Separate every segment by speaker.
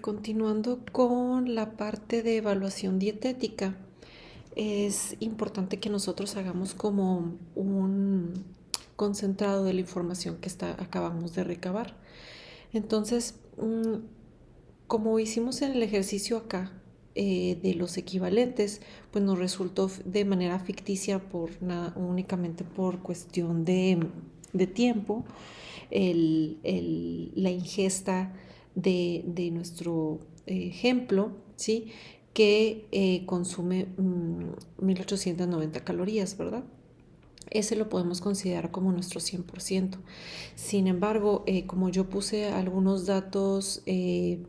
Speaker 1: Continuando con la parte de evaluación dietética, es importante que nosotros hagamos como un concentrado de la información que acabamos de recabar. Entonces, como hicimos en el ejercicio acá de los equivalentes, pues nos resultó de manera ficticia únicamente por cuestión de tiempo la ingesta de nuestro ejemplo, ¿sí? Que consume 1890 calorías, ¿verdad? Ese lo podemos considerar como nuestro 100%. Sin embargo, como yo puse algunos datos que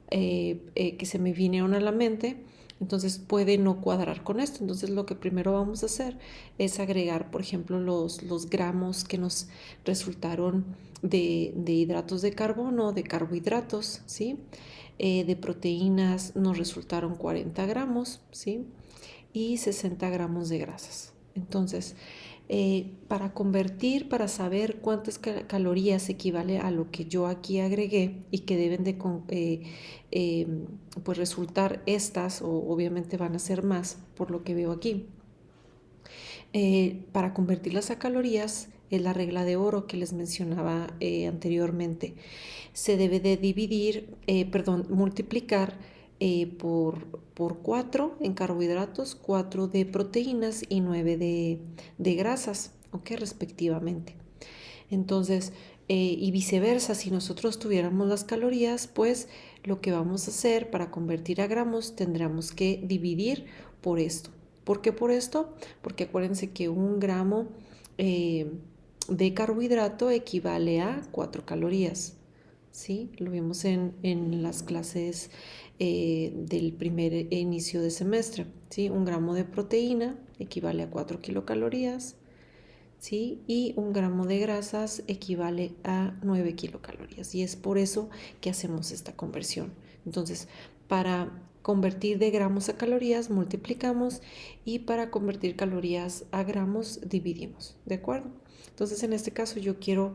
Speaker 1: se me vinieron a la mente, entonces puede no cuadrar con esto. Entonces lo que primero vamos a hacer es agregar, por ejemplo, los gramos que nos resultaron de hidratos de carbono, de carbohidratos, ¿sí? De proteínas nos resultaron 40 gramos, ¿sí? Y 60 gramos de grasas. Entonces, para saber cuántas calorías equivale a lo que yo aquí agregué y que deben de eh, pues resultar estas, o obviamente van a ser más por lo que veo aquí. Para convertirlas a calorías es la regla de oro que les mencionaba anteriormente. Se debe de multiplicar por 4 en carbohidratos, 4 de proteínas y 9 de grasas, ¿ok? Respectivamente. Entonces, y viceversa, si nosotros tuviéramos las calorías, pues lo que vamos a hacer para convertir a gramos tendríamos que dividir por esto. ¿Por qué por esto? Porque acuérdense que un gramo de carbohidrato equivale a 4 calorías. ¿Sí? Lo vimos en las clases del primer inicio de semestre. ¿Sí? Un gramo de proteína equivale a 4 kilocalorías. ¿Sí? Y un gramo de grasas equivale a 9 kilocalorías. Y es por eso que hacemos esta conversión. Entonces, para convertir de gramos a calorías, multiplicamos, y para convertir calorías a gramos, dividimos. ¿De acuerdo? Entonces, en este caso yo quiero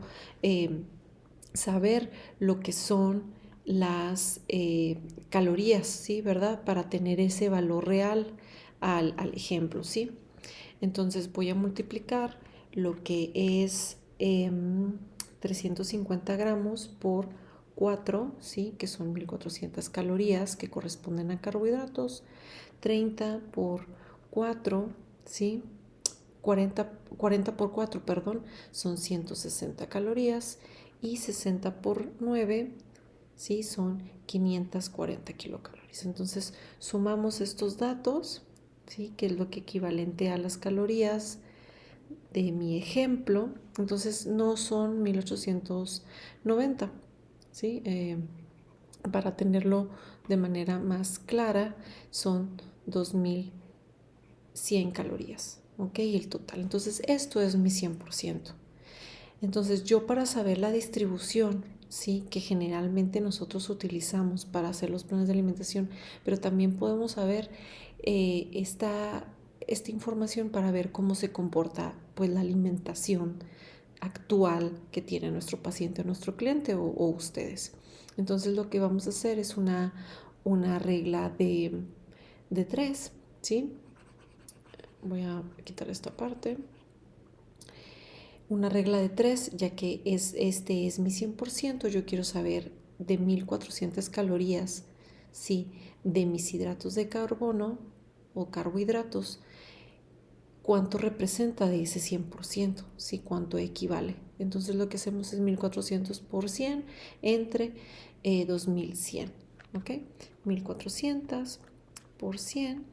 Speaker 1: saber lo que son las calorías, ¿sí? ¿Verdad? Para tener ese valor real al ejemplo, ¿sí? Entonces voy a multiplicar lo que es 350 gramos por 4, ¿sí? Que son 1400 calorías que corresponden a carbohidratos. 30 por 4, ¿sí? 40 por 4, perdón, son 160 calorías, y 60 por 9, ¿sí? Son 540 kilocalorías. Entonces sumamos estos datos, ¿sí? Que es lo que equivalente a las calorías de mi ejemplo. Entonces no son 1890, ¿sí? Para tenerlo de manera más clara, son 2100 calorías, ¿ok? El total. Entonces esto es mi 100%. Entonces yo, para saber la distribución, ¿sí? Que generalmente nosotros utilizamos para hacer los planes de alimentación, pero también podemos saber esta información para ver cómo se comporta pues la alimentación actual que tiene nuestro paciente, nuestro cliente o ustedes. Entonces lo que vamos a hacer es una regla de 3, ¿sí? Voy a quitar esta parte. Una regla de 3, ya que este es mi 100%, yo quiero saber de 1400 calorías, ¿sí? De mis hidratos de carbono o carbohidratos, cuánto representa de ese 100%, ¿sí? Cuánto equivale. Entonces lo que hacemos es 1400 por 100 entre 2100, ¿ok? 1400 por 100,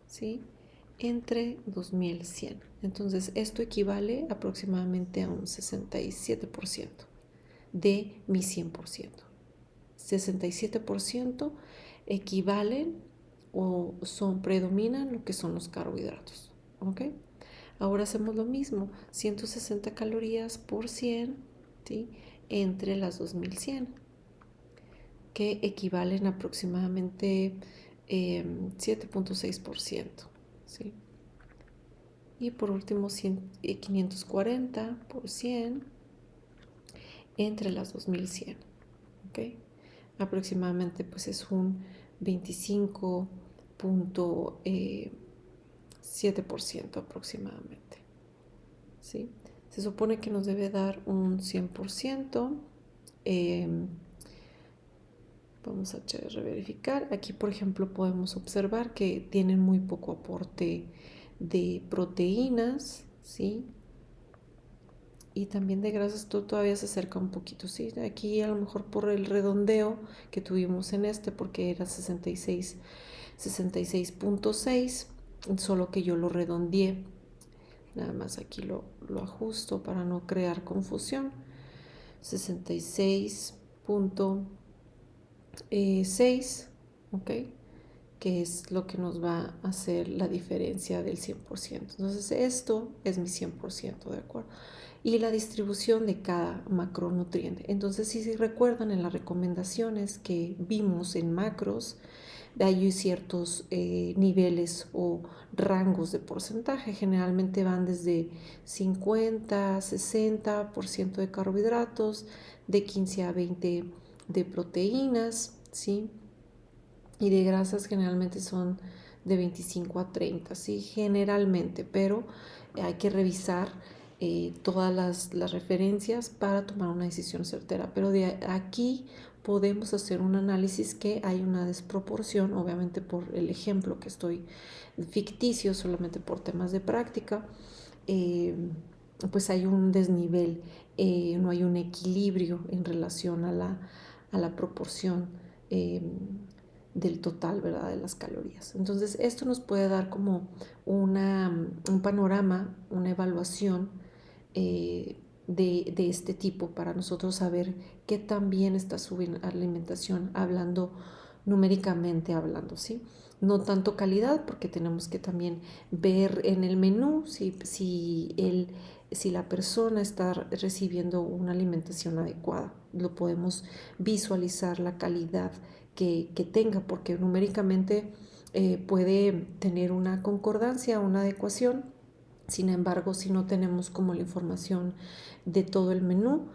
Speaker 1: ¿sí? Entre 2100. Entonces esto equivale aproximadamente a un 67% de mi 100%. 67% equivalen o predominan lo que son los carbohidratos. ¿Ok? Ahora hacemos lo mismo, 160 calorías por 100, ¿sí? Entre las 2100, que equivalen aproximadamente 7.6%, ¿sí? Y por último 540 por 100 entre las 2100, ¿ok? aproximadamente pues es un 25.7% aproximadamente, ¿sí? Se supone que nos debe dar un 100%. Vamos a reverificar. Aquí, por ejemplo, podemos observar que tienen muy poco aporte de proteínas, ¿sí? Y también de grasas. Esto todavía se acerca un poquito, ¿sí? Aquí a lo mejor por el redondeo que tuvimos en porque era 66.6, solo que yo lo redondeé. Nada más aquí lo ajusto para no crear confusión. 66.6, ¿ok? Que es lo que nos va a hacer la diferencia del 100%. Entonces esto es mi 100%, ¿de acuerdo? Y la distribución de cada macronutriente. Entonces, si se recuerdan en las recomendaciones que vimos en macros, hay ciertos niveles o rangos de porcentaje. Generalmente van desde 50 a 60% de carbohidratos, de 15 a 20 de proteínas, ¿sí? Y de grasas generalmente son de 25 a 30, ¿sí? Generalmente, pero hay que revisar todas las referencias para tomar una decisión certera. Pero de aquí podemos hacer un análisis que hay una desproporción, obviamente por el ejemplo que estoy ficticio, solamente por temas de práctica, pues hay un desnivel, no hay un equilibrio en relación a la proporción del total, ¿verdad? De las calorías. Entonces, esto nos puede dar como un panorama, una evaluación de este tipo para nosotros saber qué tan bien está su alimentación hablando numéricamente hablando, ¿sí? No tanto calidad, porque tenemos que también ver en el menú si la persona está recibiendo una alimentación adecuada. Lo podemos visualizar la calidad que tenga, porque numéricamente puede tener una concordancia, una adecuación. Sin embargo, si no tenemos como la información de todo el menú,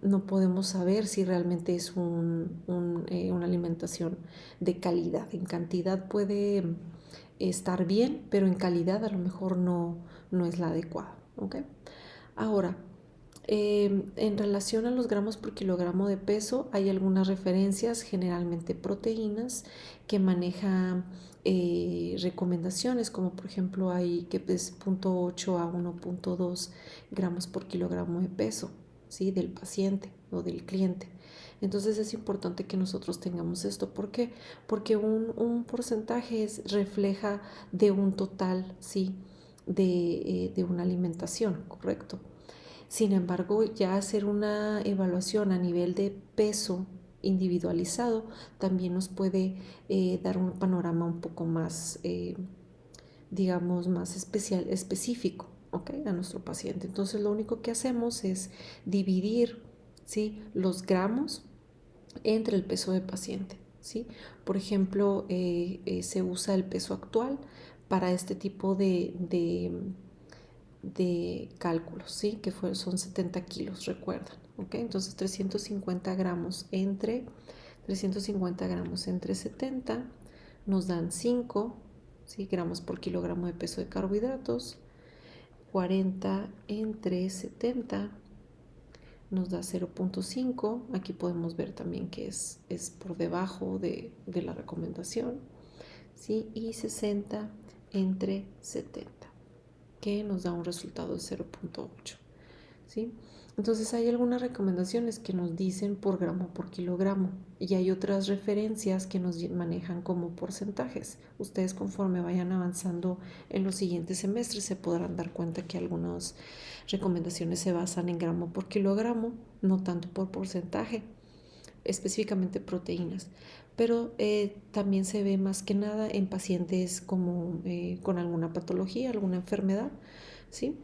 Speaker 1: no podemos saber si realmente es una alimentación de calidad. En cantidad puede estar bien, pero en calidad a lo mejor no es la adecuada. ¿Okay? Ahora, en relación a los gramos por kilogramo de peso, hay algunas referencias, generalmente proteínas, que manejan recomendaciones, como por ejemplo hay que es 0.8 a 1.2 gramos por kilogramo de peso, ¿sí? Del paciente o del cliente. Entonces es importante que nosotros tengamos esto. ¿Por qué? Porque un porcentaje refleja de un total, ¿sí? De una alimentación, ¿correcto? Sin embargo, ya hacer una evaluación a nivel de peso individualizado también nos puede dar un panorama un poco más, digamos, más específico, ¿okay? A nuestro paciente. Entonces, lo único que hacemos es dividir, ¿sí? Los gramos entre el peso del paciente, ¿sí? Por ejemplo, se usa el peso actual para este tipo de cálculos, ¿sí? Que son 70 kilos, recuerdan, ¿ok? Entonces 350 gramos entre 70 nos dan 5, ¿sí? Gramos por kilogramo de peso de carbohidratos. 40 entre 70 nos da 0.5. Aquí podemos ver también que es por debajo de la recomendación, ¿sí? Y 60 entre 70, que nos da un resultado de 0.8, ¿sí? Entonces hay algunas recomendaciones que nos dicen por gramo por kilogramo y hay otras referencias que nos manejan como porcentajes. Ustedes conforme vayan avanzando en los siguientes semestres se podrán dar cuenta que algunas recomendaciones se basan en gramo por kilogramo, no tanto por porcentaje, específicamente proteínas. Pero también se ve más que nada en pacientes como con alguna patología, alguna enfermedad, ¿sí?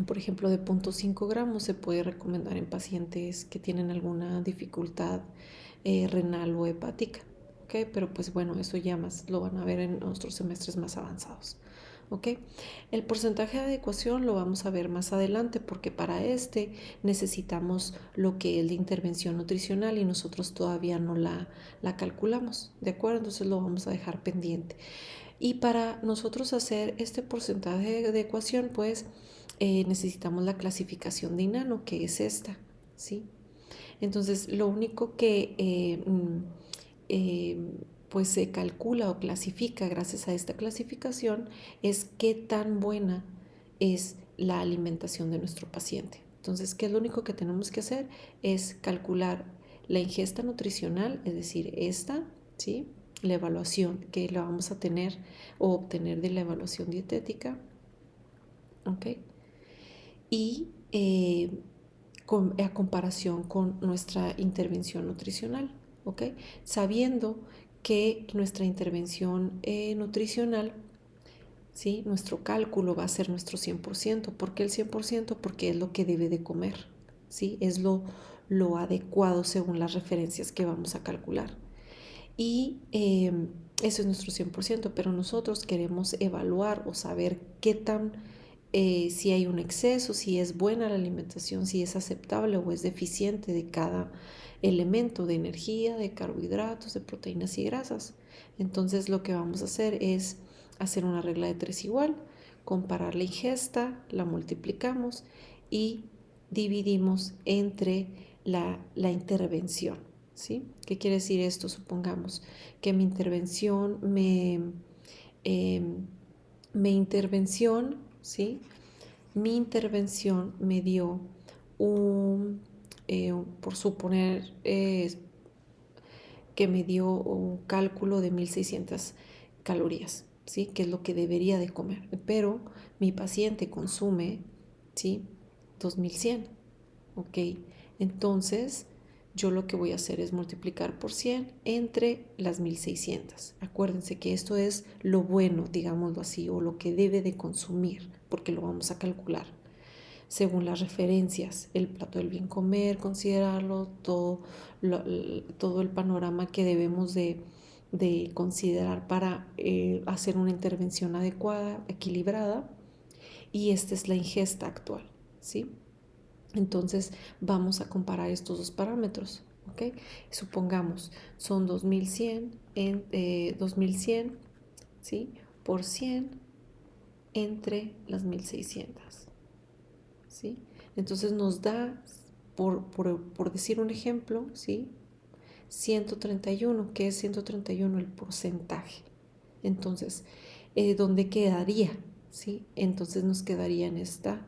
Speaker 1: Por ejemplo, de 0.5 gramos se puede recomendar en pacientes que tienen alguna dificultad renal o hepática, ¿okay? Pero pues bueno, eso ya más lo van a ver en nuestros semestres más avanzados, ¿ok? El porcentaje de adecuación lo vamos a ver más adelante porque para este necesitamos lo que es la intervención nutricional y nosotros todavía no la calculamos, ¿de acuerdo? Entonces lo vamos a dejar pendiente. Y para nosotros hacer este porcentaje de adecuación, pues necesitamos la clasificación de INANO, que es esta, ¿sí? Entonces, lo único que eh, pues se calcula o clasifica gracias a esta clasificación es qué tan buena es la alimentación de nuestro paciente. Entonces, ¿qué es lo único que tenemos que hacer? Es calcular la ingesta nutricional, es decir, esta, ¿sí? La evaluación que la vamos a tener o obtener de la evaluación dietética, ¿ok? Y a comparación con nuestra intervención nutricional, ¿ok? Sabiendo que nuestra intervención nutricional, ¿sí? Nuestro cálculo va a ser nuestro 100%. ¿Por qué el 100%? Porque es lo que debe de comer, ¿sí? Es lo adecuado según las referencias que vamos a calcular. Y eso es nuestro 100%, pero nosotros queremos evaluar o saber qué tan, si hay un exceso, si es buena la alimentación, si es aceptable o es deficiente de cada elemento de energía, de carbohidratos, de proteínas y grasas. Entonces lo que vamos a hacer es hacer una regla de 3 igual, comparar la ingesta, la multiplicamos y dividimos entre la intervención. ¿Sí? ¿Qué quiere decir esto? Supongamos que mi intervención ¿sí? Mi intervención me dio por suponer que me dio un cálculo de 1600 calorías, ¿sí? Que es lo que debería de comer. Pero mi paciente consume, ¿sí? 2100, ¿ok? Entonces, yo lo que voy a hacer es multiplicar por 100 entre las 1600. Acuérdense que esto es lo bueno, digámoslo así, o lo que debe de consumir, porque lo vamos a calcular según las referencias, el plato del bien comer, considerarlo, todo el panorama que debemos de considerar para hacer una intervención adecuada, equilibrada, y esta es la ingesta actual, ¿sí? Entonces vamos a comparar estos dos parámetros, ¿ok? Supongamos, son 2100, ¿sí? Por 100 entre las 1600. ¿Sí? Entonces nos da, por decir un ejemplo, ¿sí? 131, ¿qué es 131? El porcentaje. Entonces, ¿dónde quedaría? ¿Sí? Entonces nos quedaría en esta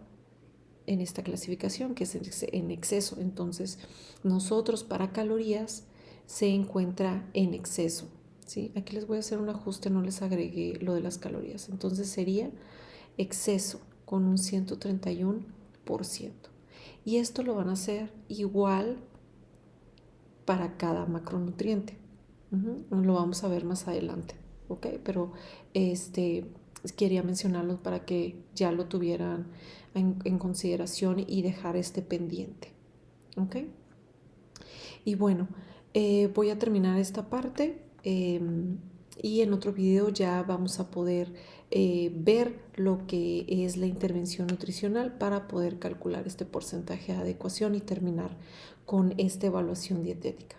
Speaker 1: clasificación, que es en exceso. Entonces, nosotros para calorías se encuentra en exceso. ¿Sí? Aquí les voy a hacer un ajuste, no les agregué lo de las calorías. Entonces sería exceso con un 131%. Y esto lo van a hacer igual para cada macronutriente. Lo vamos a ver más adelante, ¿ok? Pero quería mencionarlo para que ya lo tuvieran en consideración y dejar este pendiente, ¿ok? Y bueno, voy a terminar esta parte y en otro video ya vamos a poder ver lo que es la intervención nutricional para poder calcular este porcentaje de adecuación y terminar con esta evaluación dietética.